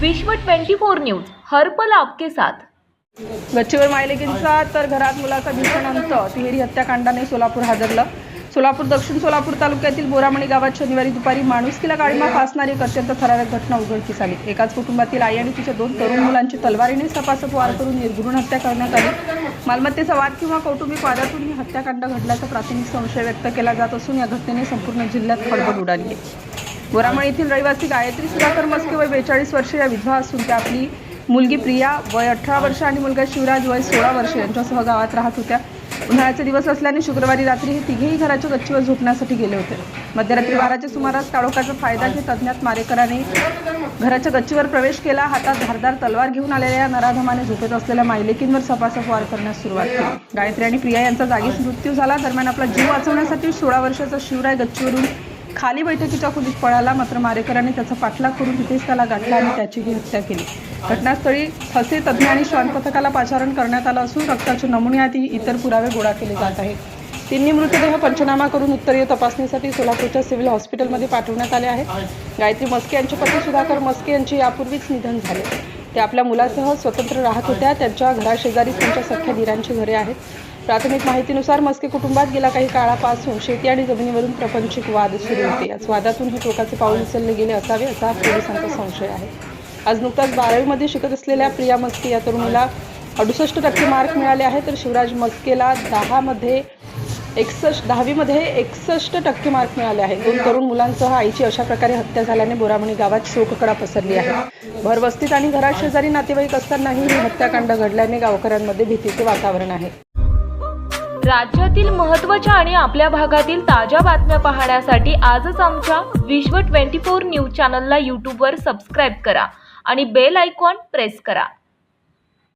विश्व 24 न्यूज हर पल आपके साथ। गच्चीवर मायलेकींचा तर घरात मुलाचा भीषण अंत। तिहेरी हत्याकांडाने सोलापूर हादरलं। सोलापूर दक्षिण सोलापूर तालुक्यातील बोरामणी गावात शनिवारी दुपारी माणुसकीला काळीमा फासणारी एक अत्यंत थरारक घटना उघडकीस आली। एकाच कुटुंबातील आई आणि तिच्या 2 तरुण मुलांची तलवारीने सपासप वार करून निर्घृण हत्या करण्यात आली। मालमत्तेचा वाद किंवा कौटुंबिक वादातून ही हत्याकांड घडल्याचा प्राथमिक संशय व्यक्त केला जात असून या घटनेने संपूर्ण जिल्ह्यात खळबळ उडाली आहे। बोरामणी येथील रहिवासी गायत्री सुधाकर मस्के वय 42 वर्ष या विधवा असून त्या आपली मुलगी प्रिया वय 18 वर्ष आणि मुलगा शिवराज वय 16 वर्ष यांच्यासह गावात राहत होत्या। उन्हाळ्याचे दिवस असल्याने शुक्रवारी रात्री हे तिघेही घराच्या गच्चीवर झोपण्यासाठी गेले होते। मध्यरात्री 12च्या सुमारास काळोखाचा फायदा घेत अज्ञात मारेकराने घराच्या गच्चीवर प्रवेश केला। हातात धारदार तलवार घेऊन आलेल्या नराधमाने झोपेत असलेल्या मायलेकींवर सपासप वार करण्यास सुरुवात केली। गायत्री आणि प्रिया यांचा जागीच मृत्यू झाला। दरम्यान आपला जीव वाचवण्यासाठी 16 वर्षाचा शिवराय गच्चीवरून खाली बैठकीच्या खोलीत पळाला, मात्र मारेकरांनी त्याचा पाठलाग करून तिथेच त्याला गाठला आणि त्याचीही हत्या केली। घटनास्थळी ठसे तज्ञ आणि श्वान पथकाला पाचारण करण्यात आलं असून रक्ताचे नमुने आदी इतर पुरावे गोळा केले जात आहेत। तिन्ही मृतदेह पंचनामा करून उत्तरीय तपासणीसाठी सोलापूरच्या सिव्हिल हॉस्पिटलमध्ये पाठवण्यात आले आहेत। गायत्री मस्के यांचे पती सुधाकर मस्के यांचे यापूर्वीच निधन झाले। ते आपल्या मुलासह स्वतंत्र राहत होत्या। त्यांच्या घराशेजारीच त्यांच्या सख्ख्या दिरांची घरे आहेत। प्राथमिक माहितीनुसार मस्के कुटुंबात गेल्या काही काळापासून शेती आणि जमिनीवरून प्रपंचिक वाद सुरू होते। याच वादातून हे टोकाचे पाऊल उचलले गेले असावे असा पोलिसांचा संशय आहे। आज नुकताच 12वी मध्ये शिकत असलेल्या प्रिया मस्के या तरुणीला 68% मार्क मिळाले आहेत, तर शिवराज मस्केला 10वी मध्ये 61% मार्क मिळाले आहेत। 2 तरुण मुलांसह आईची अशा प्रकारे हत्या झाल्याने बोरामणी गावात शोककळा पसरली आहे। भरवस्तीत आणि घरात शेजारी नातेवाईक असतानाही ही हत्याकांड घडल्याने गावकऱ्यांमध्ये भीतीचे वातावरण आहे। राज्यातील महत्त्वाच्या आणि आपल्या भागातील ताज्या बातम्या पाहण्यासाठी आजच आमच्या विश्व 24 न्यूज चॅनलला यूट्यूबवर सबस्क्राईब करा आणि बेल आयकॉन प्रेस करा।